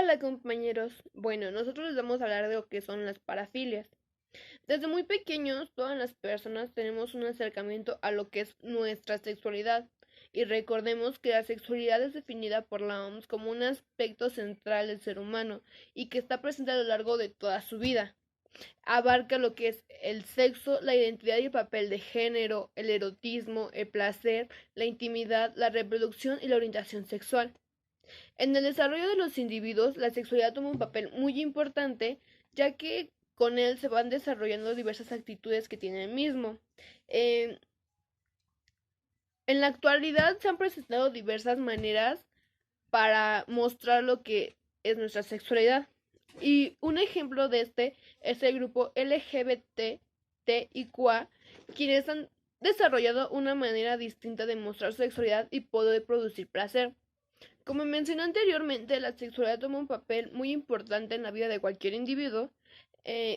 Hola compañeros, bueno, nosotros les vamos a hablar de lo que son las parafilias. Desde muy pequeños, todas las personas tenemos un acercamiento a lo que es nuestra sexualidad. Y recordemos que la sexualidad es definida por la OMS como un aspecto central del ser humano y que está presente a lo largo de toda su vida. Abarca lo que es el sexo, la identidad y el papel de género, el erotismo, el placer, la intimidad, la reproducción y la orientación sexual. En el desarrollo de los individuos, la sexualidad toma un papel muy importante, ya que con él se van desarrollando diversas actitudes que tiene el mismo. Eh, en la actualidad se han presentado diversas maneras para mostrar lo que es nuestra sexualidad. Y un ejemplo de este es el grupo LGBTIQA, quienes han desarrollado una manera distinta de mostrar su sexualidad y poder producir placer. Como mencioné anteriormente, la sexualidad toma un papel muy importante en la vida de cualquier individuo.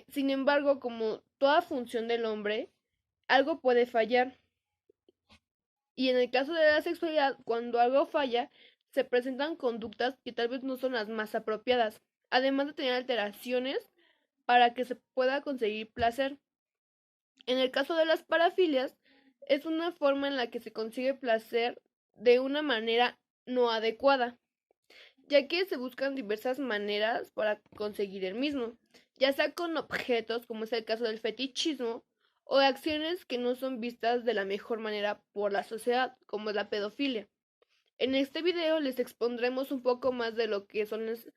Sin embargo, como toda función del hombre, algo puede fallar. Y en el caso de la sexualidad, cuando algo falla, se presentan conductas que tal vez no son las más apropiadas, además de tener alteraciones para que se pueda conseguir placer. En el caso de las parafilias, es una forma en la que se consigue placer de una manera no adecuada, ya que se buscan diversas maneras para conseguir el mismo, ya sea con objetos, como es el caso del fetichismo, o de acciones que no son vistas de la mejor manera por la sociedad, como es la pedofilia. En este video les expondremos un poco más de lo que son las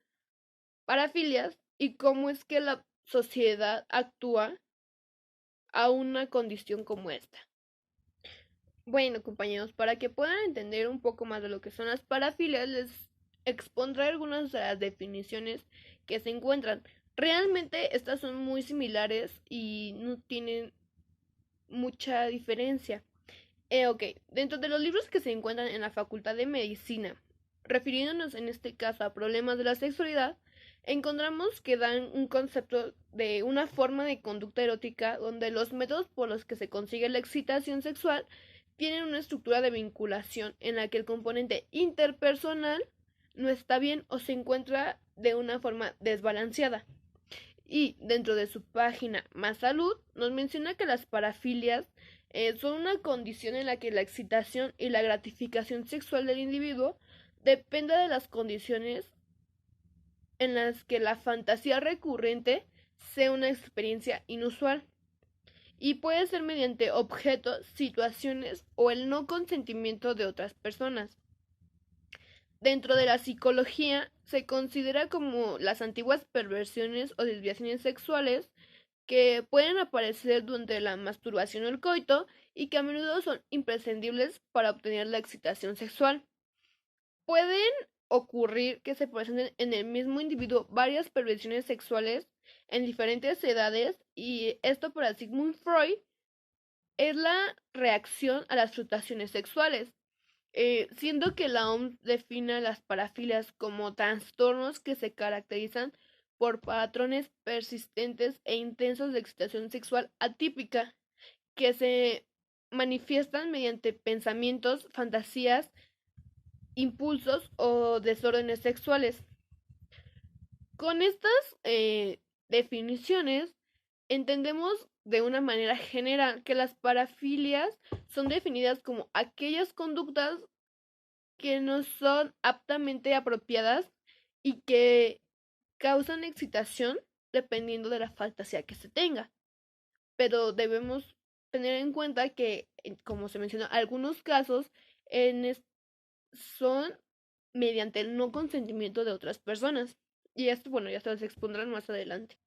parafilias y cómo es que la sociedad actúa a una condición como esta. Bueno, compañeros, para que puedan entender un poco más de lo que son las parafilias, les expondré algunas de las definiciones que se encuentran. Realmente estas son muy similares y no tienen mucha diferencia. Ok, dentro de los libros que se encuentran en la Facultad de Medicina, refiriéndonos en este caso a problemas de la sexualidad, encontramos que dan un concepto de una forma de conducta erótica donde los métodos por los que se consigue la excitación sexual tienen una estructura de vinculación en la que el componente interpersonal no está bien o se encuentra de una forma desbalanceada. Y dentro de su página Más Salud nos menciona que las parafilias son una condición en la que la excitación y la gratificación sexual del individuo depende de las condiciones en las que la fantasía recurrente sea una experiencia inusual y puede ser mediante objetos, situaciones o el no consentimiento de otras personas. Dentro de la psicología se considera como las antiguas perversiones o desviaciones sexuales que pueden aparecer durante la masturbación o el coito y que a menudo son imprescindibles para obtener la excitación sexual. Pueden ocurrir que se presenten en el mismo individuo varias perversiones sexuales en diferentes edades y esto para Sigmund Freud es la reacción a las fluctuaciones sexuales, siendo que la OMS define las parafilias como trastornos que se caracterizan por patrones persistentes e intensos de excitación sexual atípica que se manifiestan mediante pensamientos, fantasías, impulsos o desórdenes sexuales. Con estas definiciones entendemos de una manera general que las parafilias son definidas como aquellas conductas que no son aptamente apropiadas y que causan excitación dependiendo de la fantasía que se tenga. Pero debemos tener en cuenta que, como se mencionó, algunos casos en son mediante el no consentimiento de otras personas. Y esto, bueno, ya se los expondrán más adelante.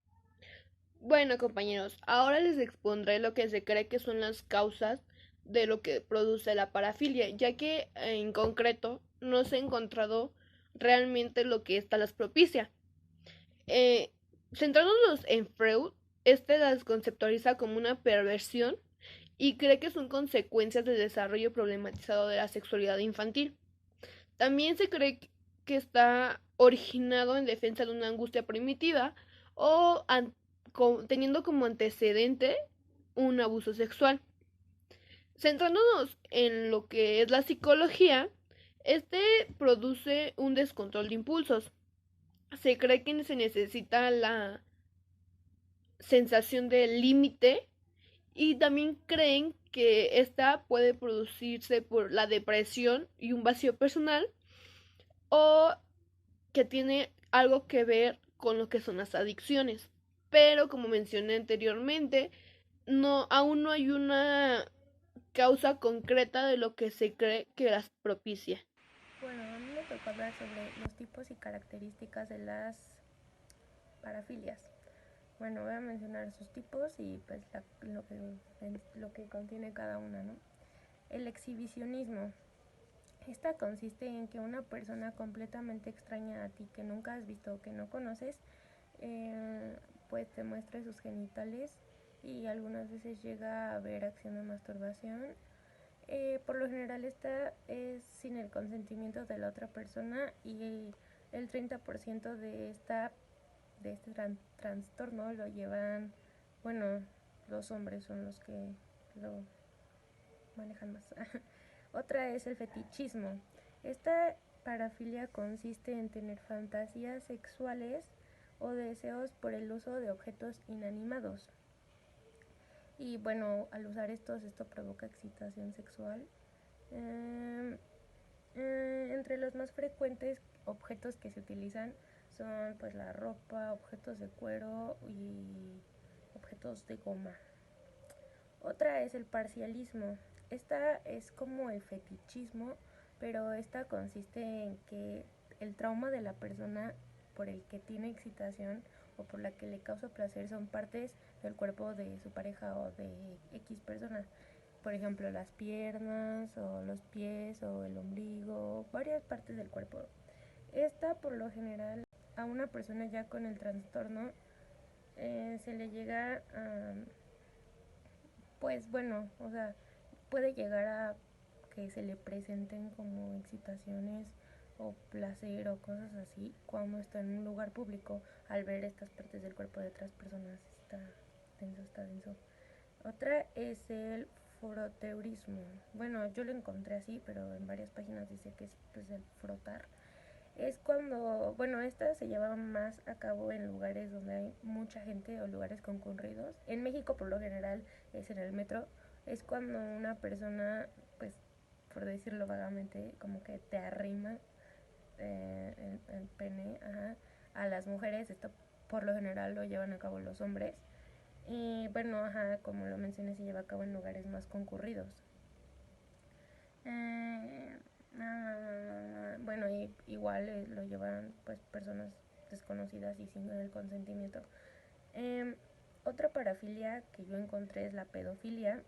Bueno, compañeros, ahora les expondré lo que se cree que son las causas de lo que produce la parafilia, ya que en concreto no se ha encontrado realmente lo que esta las propicia. Eh, Centrándonos en Freud, este las conceptualiza como una perversión y cree que son consecuencias del desarrollo problematizado de la sexualidad infantil. También se cree que está originado en defensa de una angustia primitiva o teniendo como antecedente un abuso sexual. Centrándonos en lo que es la psicología, este produce un descontrol de impulsos, se cree que se necesita la sensación del límite y también creen que esta puede producirse por la depresión y un vacío personal o que tiene algo que ver con lo que son las adicciones. Pero como mencioné anteriormente, aún no hay una causa concreta de lo que se cree que las propicia. Bueno, a mí me tocó hablar sobre los tipos y características de las parafilias. Bueno, voy a mencionar sus tipos y pues lo que contiene cada una, ¿no? El exhibicionismo. Esta consiste en que una persona completamente extraña a ti, que nunca has visto o que no conoces, eh, pues te muestre sus genitales y algunas veces llega a haber acción de masturbación. Por lo general esta es sin el consentimiento de la otra persona y el 30% de este trastorno lo llevan, bueno, los hombres son los que lo manejan más. Otra es el fetichismo. Esta parafilia consiste en tener fantasías sexuales o deseos por el uso de objetos inanimados. Y bueno, al usar esto provoca excitación sexual. Eh, Entre los más frecuentes objetos que se utilizan son pues la ropa, objetos de cuero y objetos de goma. Otra es el parcialismo. Esta es como el fetichismo, pero esta consiste en que el trauma de la persona por el que tiene excitación o por la que le causa placer son partes del cuerpo de su pareja o de X persona. Por ejemplo, las piernas o los pies o el ombligo, varias partes del cuerpo. Esta por lo general a una persona ya con el trastorno se le llega a pues bueno, o sea, puede llegar a que se le presenten como excitaciones o placer o cosas así cuando está en un lugar público al ver estas partes del cuerpo de otras personas. Está denso, está denso. Otra es el froteurismo. Bueno, yo lo encontré así, pero en varias páginas dice que es pues el frotar. Es cuando, bueno, esta se lleva más a cabo en lugares donde hay mucha gente o lugares concurridos. En México por lo general es en el metro. Es cuando una persona, pues, por decirlo vagamente, como que te arrima el pene a las mujeres. Esto por lo general lo llevan a cabo los hombres. Y bueno, como lo mencioné, se lleva a cabo en lugares más concurridos. Bueno, igual lo llevan pues personas desconocidas y sin el consentimiento. Eh, Otra parafilia que yo encontré es la pedofilia.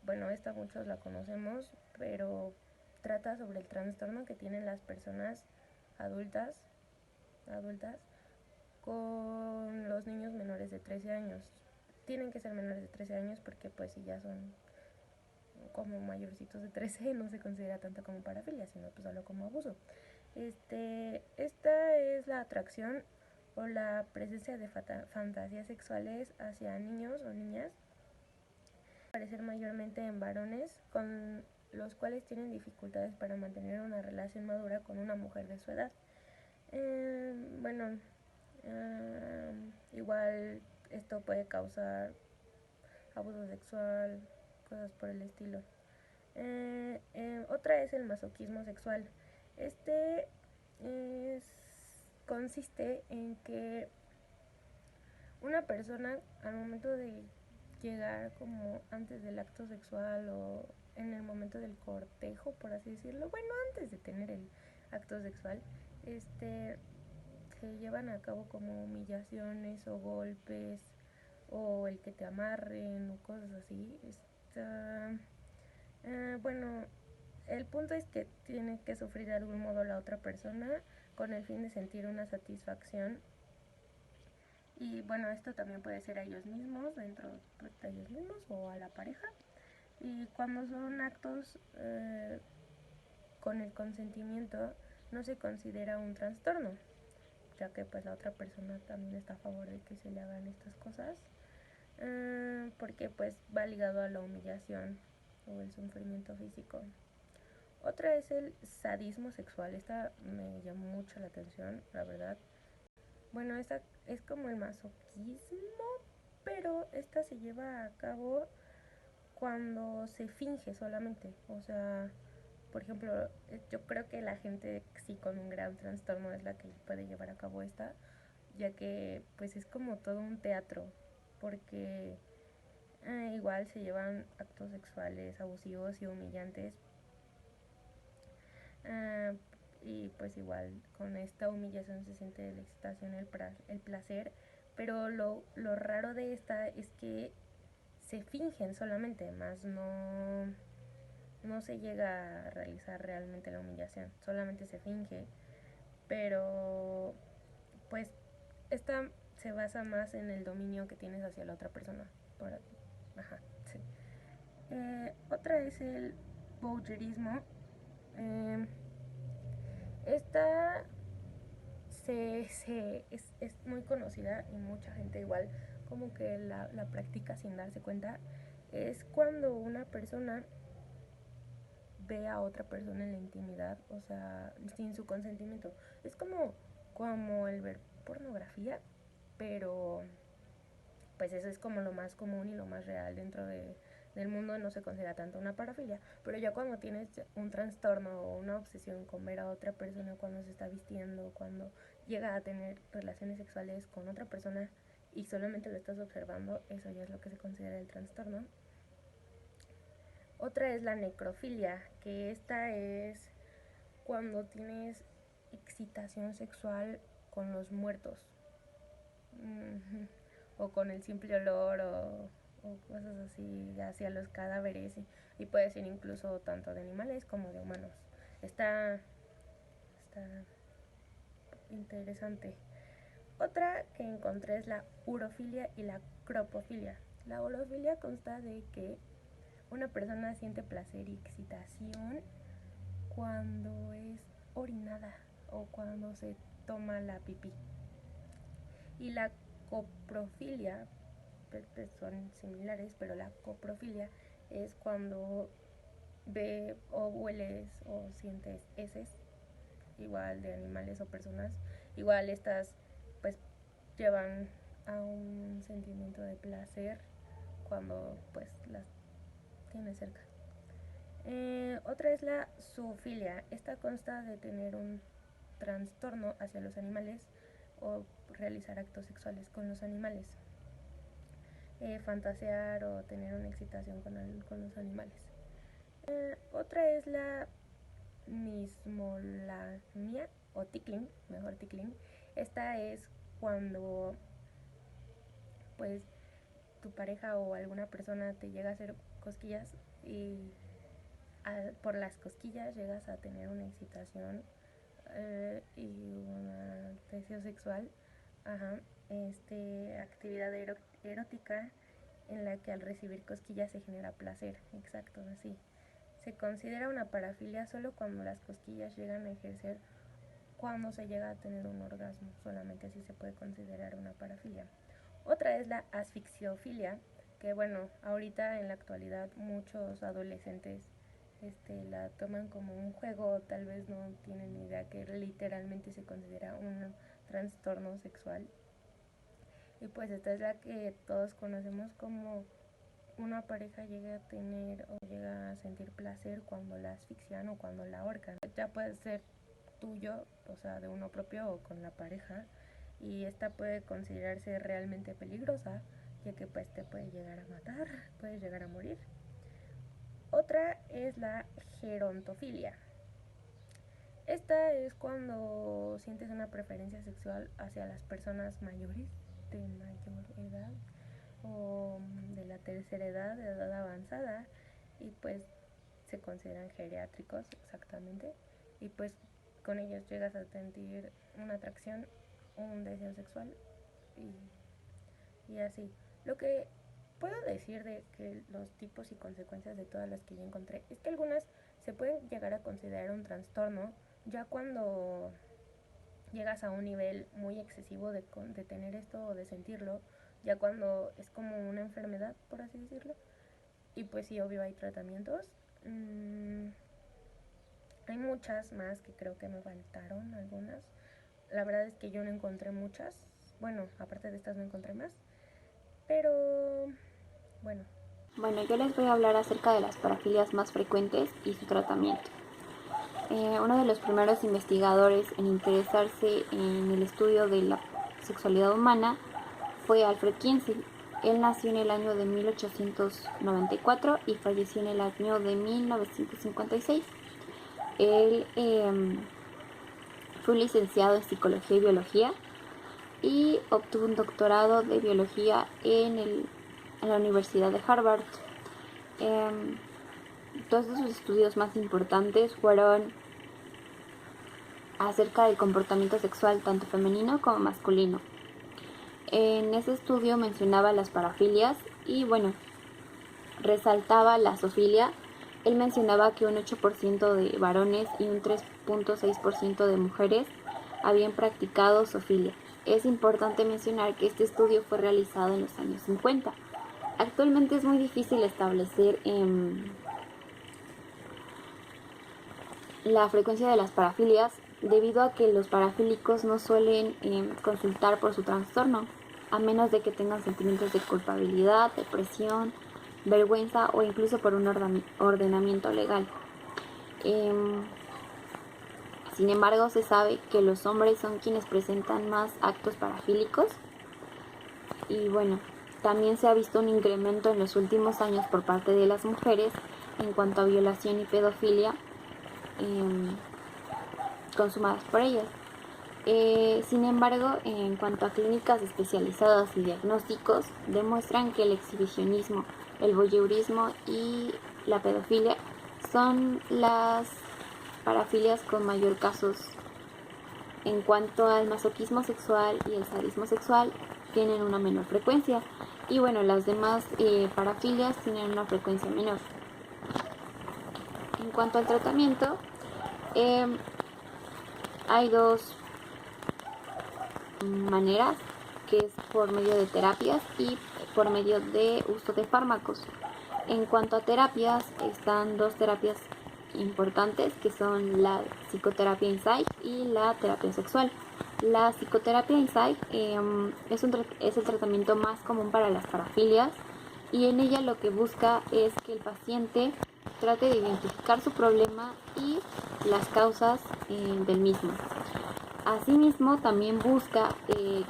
Bueno, esta muchos la conocemos, pero trata sobre el trastorno que tienen las personas adultas, adultas con los niños menores de 13 años. Tienen que ser menores de 13 años porque pues si ya son como mayorcitos de 13 no se considera tanto como parafilia, sino pues solo como abuso. Esta es la atracción o la presencia de fantasías sexuales hacia niños o niñas, aparecer mayormente en varones con los cuales tienen dificultades para mantener una relación madura con una mujer de su edad. Bueno, igual esto puede causar abuso sexual, cosas por el estilo. Otra es el masoquismo sexual. Este es, consiste en que una persona al momento de llegar como antes del acto sexual o en el momento del cortejo, por así decirlo, bueno, antes de tener el acto sexual, se llevan a cabo como humillaciones o golpes o el que te amarren o cosas así. Bueno, el punto es que tiene que sufrir de algún modo la otra persona con el fin de sentir una satisfacción. Y bueno, esto también puede ser a ellos mismos, dentro pues, de ellos mismos o a la pareja. Y cuando son actos con el consentimiento, no se considera un trastorno, ya que pues la otra persona también está a favor de que se le hagan estas cosas, porque pues va ligado a la humillación o el sufrimiento físico. Otra es el sadismo sexual. Esta me llamó mucho la atención, la verdad. bueno, esta es como el masoquismo, pero esta se lleva a cabo cuando se finge solamente. O sea, por ejemplo, yo creo que la gente sí con un gran trastorno es la que puede llevar a cabo esta, ya que pues es como todo un teatro, porque igual se llevan actos sexuales abusivos y humillantes. Ah, y pues igual con esta humillación se siente la excitación, el placer, pero lo raro de esta es que se fingen solamente, más no se llega a realizar realmente la humillación, solamente se finge, pero pues esta se basa más en el dominio que tienes hacia la otra persona. Por, ajá, sí. Otra es el voyeurismo. Esta es muy conocida y mucha gente igual como que la practica sin darse cuenta. Es cuando una persona ve a otra persona en la intimidad, o sea, sin su consentimiento. Es como el ver pornografía, pero pues eso es como lo más común y lo más real dentro del mundo. No se considera tanto una parafilia, pero ya cuando tienes un trastorno o una obsesión con ver a otra persona cuando se está vistiendo, cuando llega a tener relaciones sexuales con otra persona y solamente lo estás observando, eso ya es lo que se considera el trastorno. Otra es la necrofilia, que esta es cuando tienes excitación sexual con los muertos. O con el simple olor o cosas así hacia los cadáveres y puede ser incluso tanto de animales como de humanos. Está interesante. Otra que encontré es la urofilia y la cropofilia. La urofilia consta de que una persona siente placer y excitación cuando es orinada o cuando se toma la pipí. Y la coprofilia pues son similares, pero la coprofilia es cuando ve o hueles o sientes heces, igual de animales o personas. Igual estas pues llevan a un sentimiento de placer cuando pues las tienes cerca. Otra es la zoofilia. Esta consta de tener un trastorno hacia los animales o realizar actos sexuales con los animales. Fantasear o tener una excitación con los animales. Otra es la mismolagnia o tickling, mejor tickling. Esta es cuando pues tu pareja o alguna persona te llega a hacer cosquillas y por las cosquillas llegas a tener una excitación y un deseo sexual. Ajá. Actividad erótica en la que al recibir cosquillas se genera placer. Exacto, así. Se considera una parafilia solo cuando las cosquillas llegan a ejercer cuando se llega a tener un orgasmo. Solamente así se puede considerar una parafilia. Otra es la asfixiofilia, que bueno, ahorita en la actualidad muchos adolescentes la toman como un juego, tal vez no tienen ni idea que literalmente se considera un trastorno sexual. Y pues esta es la que todos conocemos como una pareja llega a tener o llega a sentir placer cuando la asfixian o cuando la ahorcan. Ya puede ser tuyo, o sea, de uno propio o con la pareja, y esta puede considerarse realmente peligrosa, ya que pues te puede llegar a matar, puedes llegar a morir. Otra es la gerontofilia. Esta es cuando sientes una preferencia sexual hacia las personas mayores, de mayor edad o de la tercera edad, de edad avanzada, y pues se consideran geriátricos exactamente, y pues con ellos llegas a sentir una atracción, un deseo sexual y así. Lo que puedo decir de que los tipos y consecuencias de todas las que yo encontré es que algunas se pueden llegar a considerar un trastorno ya cuando llegas a un nivel muy excesivo de tener esto o de sentirlo, ya cuando es como una enfermedad, por así decirlo. Y pues sí, obvio hay tratamientos. Hay muchas más que creo que me faltaron algunas, La verdad es que yo no encontré muchas. Bueno, aparte de estas no encontré más. Pero bueno. Bueno, yo les voy a hablar acerca de las parafilias más frecuentes y su tratamiento. Uno de los primeros investigadores en interesarse en el estudio de la sexualidad humana fue Alfred Kinsey. Él nació en el año de 1894 y falleció en el año de 1956. Él fue licenciado en Psicología y Biología y obtuvo un doctorado de Biología en la Universidad de Harvard. Dos de sus estudios más importantes fueron acerca del comportamiento sexual tanto femenino como masculino. En ese estudio mencionaba las parafilias y bueno, resaltaba la zoofilia. Él mencionaba que un 8% de varones y un 3.6% de mujeres habían practicado zoofilia. Es importante mencionar que este estudio fue realizado en los años 50. Actualmente es muy difícil establecer la frecuencia de las parafilias debido a que los parafílicos no suelen consultar por su trastorno, a menos de que tengan sentimientos de culpabilidad, depresión, vergüenza o incluso por un ordenamiento legal. Sin embargo, se sabe que los hombres son quienes presentan más actos parafílicos y bueno, también se ha visto un incremento en los últimos años por parte de las mujeres en cuanto a violación y pedofilia consumadas por ellas. Sin embargo, en cuanto a clínicas especializadas y diagnósticos, demuestran que el exhibicionismo, el voyeurismo y la pedofilia son las parafilias con mayor casos. En cuanto al masoquismo sexual y el sadismo sexual, tienen una menor frecuencia. Y bueno, las demás parafilias tienen una frecuencia menor. En cuanto al tratamiento, hay dos maneras, que es por medio de terapias y por medio de uso de fármacos. En cuanto a terapias, están dos terapias importantes que son la psicoterapia insight y la terapia sexual. La psicoterapia insight es el tratamiento más común para las parafilias y en ella lo que busca es que el paciente trate de identificar su problema y las causas del mismo. Asimismo, también busca que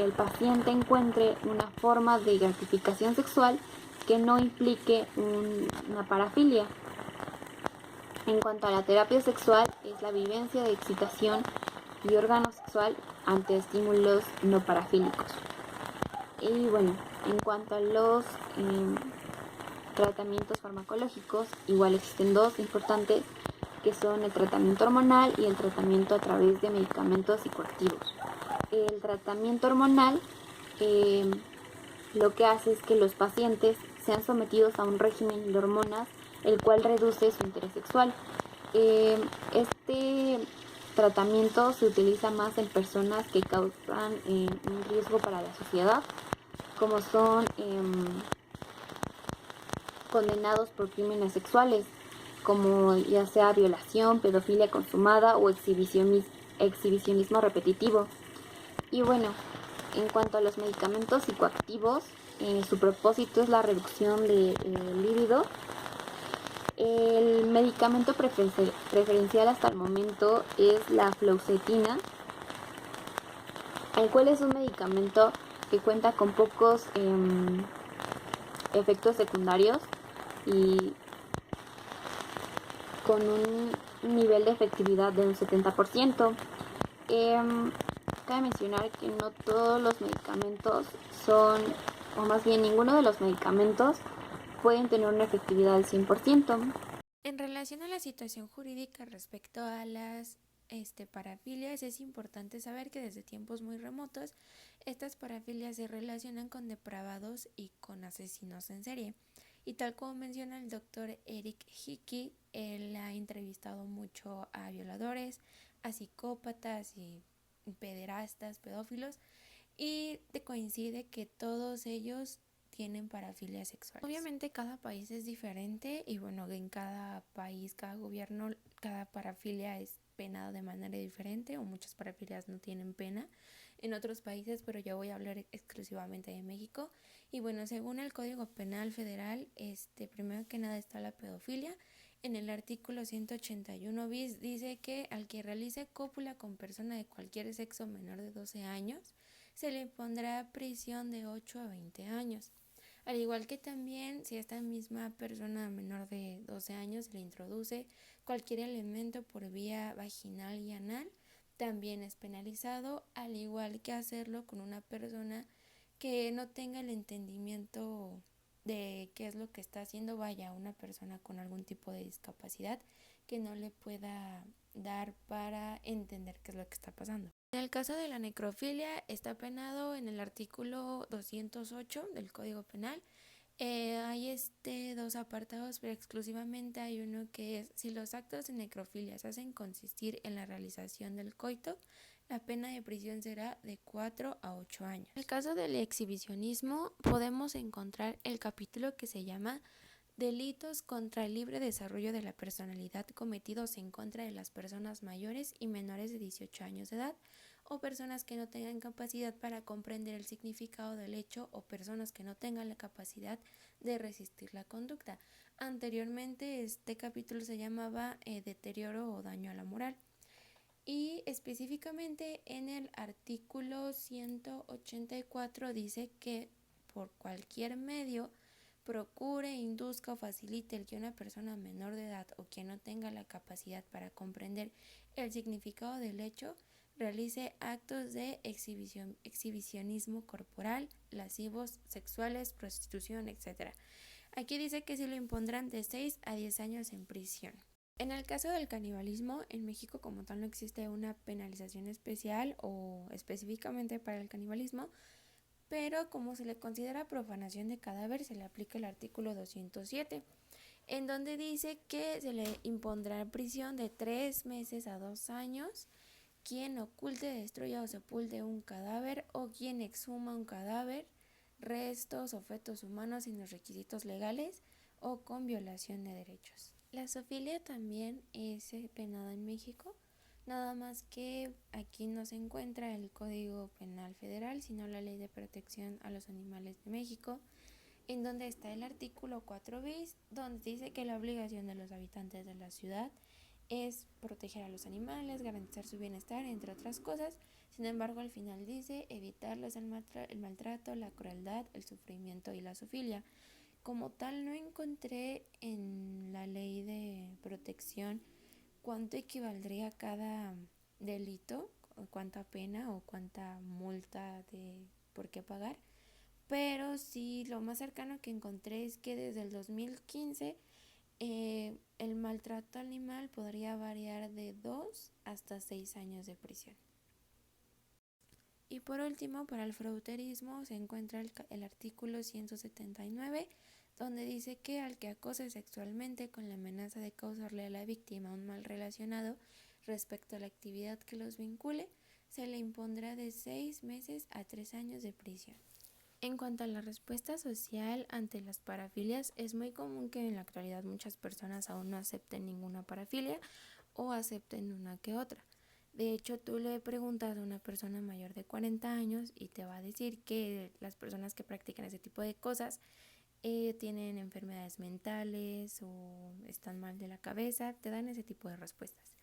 el paciente encuentre una forma de gratificación sexual que no implique una parafilia. En cuanto a la terapia sexual, es la vivencia de excitación y órgano sexual ante estímulos no parafílicos. Y bueno, en cuanto a los tratamientos farmacológicos, igual existen dos importantes, que son el tratamiento hormonal y el tratamiento a través de medicamentos psicoactivos. El tratamiento hormonal lo que hace es que los pacientes sean sometidos a un régimen de hormonas, el cual reduce su interés sexual. Este tratamiento se utiliza más en personas que causan un riesgo para la sociedad, como son condenados por crímenes sexuales, como ya sea violación, pedofilia consumada o exhibicionismo repetitivo. Y bueno, en cuanto a los medicamentos psicoactivos, su propósito es la reducción de líbido. El medicamento preferencial hasta el momento es la fluoxetina, el cual es un medicamento que cuenta con pocos efectos secundarios y con un nivel de efectividad de un 70%. Cabe mencionar que no todos los medicamentos son, o más bien ninguno de los medicamentos pueden tener una efectividad del 100%. En relación a la situación jurídica respecto a las parafilias, es importante saber que desde tiempos muy remotos estas parafilias se relacionan con depravados y con asesinos en serie. Y tal como menciona el doctor Eric Hickey, él ha entrevistado mucho a violadores, a psicópatas y pederastas, pedófilos, y te coincide que todos ellos tienen parafilia sexual. Obviamente cada país es diferente y bueno, en cada país, cada gobierno cada parafilia es penado de manera diferente o muchas parafilias no tienen pena en otros países, pero yo voy a hablar exclusivamente de México. Y bueno, según el Código Penal Federal, primero que nada está la pedofilia. En el artículo 181 bis dice que al que realice cópula con persona de cualquier sexo menor de 12 años, se le impondrá prisión de 8 a 20 años. Al igual que también si a esta misma persona menor de 12 años le introduce cualquier elemento por vía vaginal y anal, también es penalizado, al igual que hacerlo con una persona que no tenga el entendimiento de qué es lo que está haciendo, vaya, una persona con algún tipo de discapacidad que no le pueda dar para entender qué es lo que está pasando. En el caso de la necrofilia está penado en el artículo 208 del Código Penal. Hay dos apartados, pero exclusivamente hay uno que es: si los actos de necrofilia se hacen consistir en la realización del coito, la pena de prisión será de 4 a 8 años. En el caso del exhibicionismo podemos encontrar el capítulo que se llama Delitos contra el libre desarrollo de la personalidad cometidos en contra de las personas mayores y menores de 18 años de edad, o personas que no tengan capacidad para comprender el significado del hecho, o personas que no tengan la capacidad de resistir la conducta. Anteriormente este capítulo se llamaba deterioro o daño a la moral. Y específicamente en el artículo 184 dice que por cualquier medio procure, induzca o facilite el que una persona menor de edad o quien no tenga la capacidad para comprender el significado del hecho realice actos de exhibicionismo corporal, lascivos, sexuales, prostitución, etc. Aquí dice que se lo impondrán de 6 a 10 años en prisión. En el caso del canibalismo, en México como tal no existe una penalización especial o específicamente para el canibalismo, pero como se le considera profanación de cadáver, se le aplica el artículo 207, en donde dice que se le impondrá prisión de 3 meses a 2 años quien oculte, destruya o sepulte un cadáver o quien exhuma un cadáver, restos o fetos humanos sin los requisitos legales o con violación de derechos. La zoofilia también es penada en México, nada más que aquí no se encuentra el Código Penal Federal, sino la Ley de Protección a los Animales de México, en donde está el artículo 4 bis, donde dice que la obligación de los habitantes de la ciudad es proteger a los animales, garantizar su bienestar, entre otras cosas. Sin embargo, al final dice evitarles el maltrato, la crueldad, el sufrimiento y la zoofilia. Como tal, no encontré en la ley de protección cuánto equivaldría cada delito, o cuánta pena o cuánta multa de por qué pagar, pero sí lo más cercano que encontré es que desde el 2015 el maltrato animal podría variar de 2 hasta 6 años de prisión. Y por último, para el frauderismo se encuentra el artículo 179, donde dice que al que acose sexualmente con la amenaza de causarle a la víctima un mal relacionado respecto a la actividad que los vincule, se le impondrá de 6 meses a 3 años de prisión. En cuanto a la respuesta social ante las parafilias, es muy común que en la actualidad muchas personas aún no acepten ninguna parafilia o acepten una que otra. De hecho, tú le preguntas a una persona mayor de 40 años y te va a decir que las personas que practican ese tipo de cosas tienen enfermedades mentales o están mal de la cabeza, te dan ese tipo de respuestas.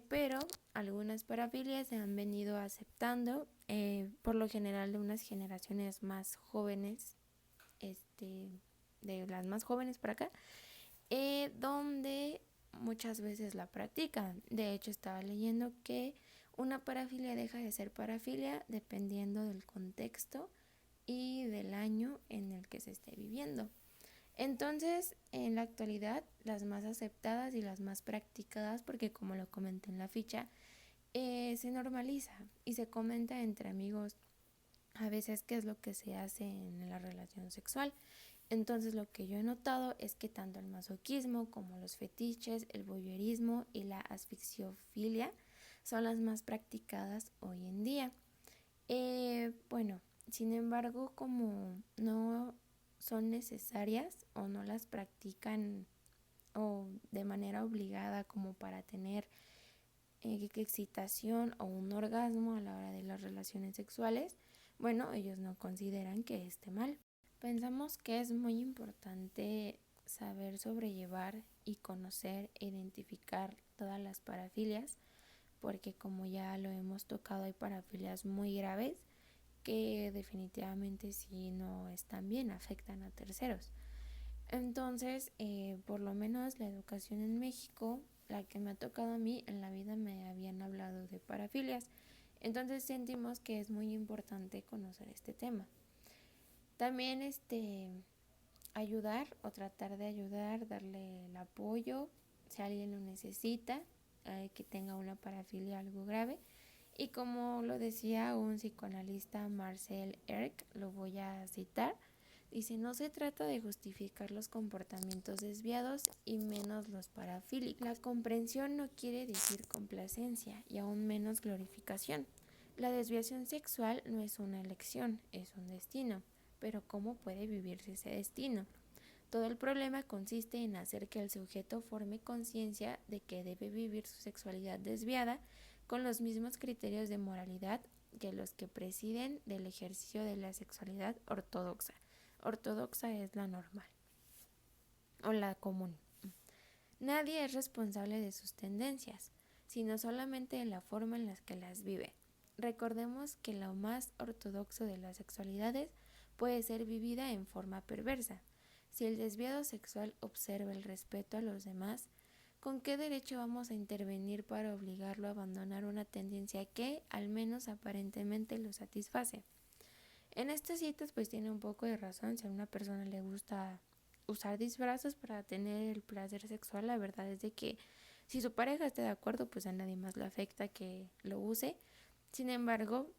Pero algunas parafilias se han venido aceptando, por lo general de unas generaciones más jóvenes, de las más jóvenes para acá, donde muchas veces la practican. De hecho, estaba leyendo que una parafilia deja de ser parafilia dependiendo del contexto y del año en el que se esté viviendo. Entonces, en la actualidad, las más aceptadas y las más practicadas, porque como lo comenté en la ficha, se normaliza y se comenta entre amigos a veces qué es lo que se hace en la relación sexual. Entonces, lo que yo he notado es que tanto el masoquismo como los fetiches, el voyeurismo y la asfixiofilia son las más practicadas hoy en día. Bueno, sin embargo, como no son necesarias o no las practican o de manera obligada como para tener excitación o un orgasmo a la hora de las relaciones sexuales, bueno, ellos no consideran que esté mal. Pensamos que es muy importante saber sobrellevar y conocer e identificar todas las parafilias, porque como ya lo hemos tocado, hay parafilias muy graves que definitivamente si no están bien afectan a terceros. Entonces, por lo menos la educación en México, la que me ha tocado a mí, en la vida me habían hablado de parafilias. Entonces sentimos que es muy importante conocer este tema. También ayudar o tratar de ayudar, darle el apoyo si alguien lo necesita, que tenga una parafilia algo grave. Y como lo decía un psicoanalista, Marcel Erck, lo voy a citar, dice: no se trata de justificar los comportamientos desviados y menos los parafílicos. La comprensión no quiere decir complacencia y aún menos glorificación. La desviación sexual no es una elección, es un destino. Pero ¿cómo puede vivirse ese destino? Todo el problema consiste en hacer que el sujeto forme conciencia de que debe vivir su sexualidad desviada con los mismos criterios de moralidad que los que presiden del ejercicio de la sexualidad ortodoxa. Ortodoxa es la normal o la común. Nadie es responsable de sus tendencias, sino solamente de la forma en la que las vive. Recordemos que lo más ortodoxo de las sexualidades puede ser vivida en forma perversa. Si el desviado sexual observa el respeto a los demás, ¿con qué derecho vamos a intervenir para obligarlo a abandonar una tendencia que, al menos aparentemente, lo satisface? En estas citas pues tiene un poco de razón. Si a una persona le gusta usar disfraces para tener el placer sexual, la verdad es de que si su pareja está de acuerdo, pues a nadie más le afecta que lo use. Sin embargo,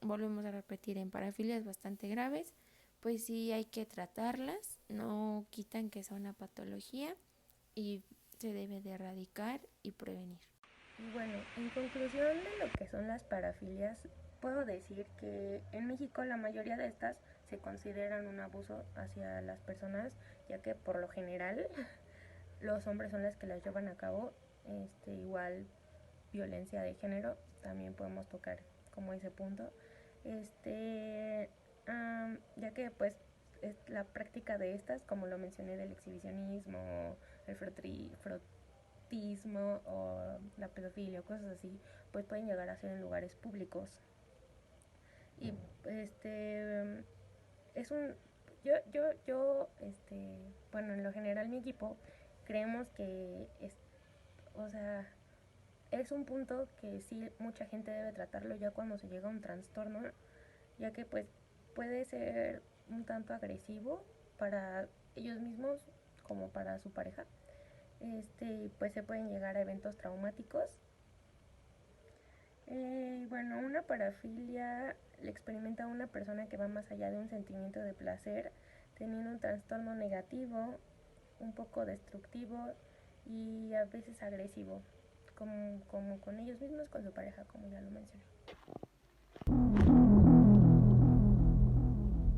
volvemos a repetir, en parafilias bastante graves, pues sí hay que tratarlas, no quitan que sea una patología y se debe de erradicar y prevenir. Y bueno, en conclusión de lo que son las parafilias, puedo decir que en México la mayoría de estas se consideran un abuso hacia las personas, ya que por lo general los hombres son los que las llevan a cabo. Igual violencia de género, también podemos tocar como ese punto. Ya que pues la práctica de estas, como lo mencioné, del exhibicionismo, el frotismo o la pedofilia o cosas así, pues pueden llegar a ser en lugares públicos. Y es un bueno, en lo general mi equipo creemos que o sea, es un punto que sí mucha gente debe tratarlo ya cuando se llega a un trastorno, ya que pues puede ser un tanto agresivo para ellos mismos como para su pareja. Pues se pueden llegar a eventos traumáticos. Bueno, una parafilia le experimenta una persona que va más allá de un sentimiento de placer, teniendo un trastorno negativo, un poco destructivo y a veces agresivo, como con ellos mismos, con su pareja, como ya lo mencioné.